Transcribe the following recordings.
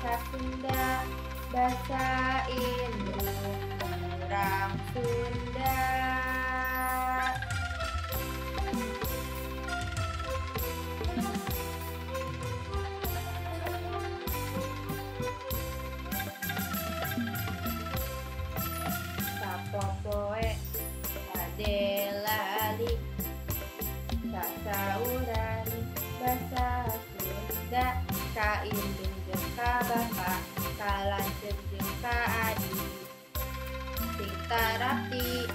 bahasa Sunda, bahasa induk orang Sunda. Sapopoe adelali sasauran bahasa Sunda, kaindung jeung ka bapa, kalanceuk jeung ka adi, sing tarapti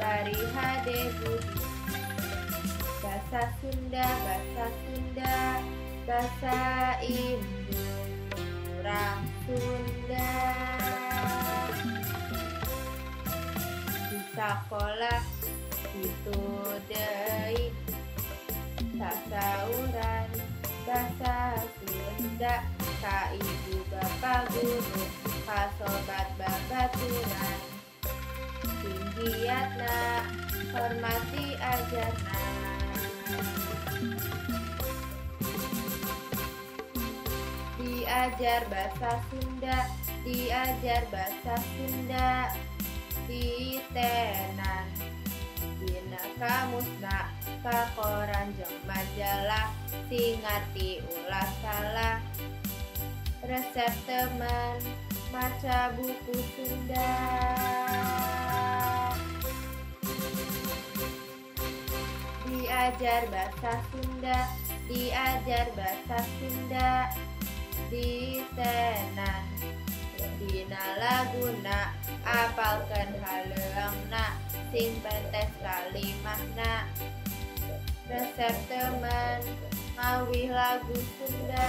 bari hade budi. Bahasa Sunda, bahasa Sunda, bahasa induk orang Sunda. Di sakolah itu deui sasauran bahasa Sunda, ka ibu bapa guru, ka sobat babaturan. Tinggiatna hormati ajarna. Diajar bahasa Sunda, diajar bahasa Sunda, ditenan dina kamusna, ka koran jeung majalah, sing ngarti ulah salah. Resep teman maca buku Sunda. Diajar bahasa Sunda, diajar bahasa Sunda, ditenan dina laguna, apalkeun haleungna, sing pentes kalimahna. Resep teman ngawih lagu Sunda.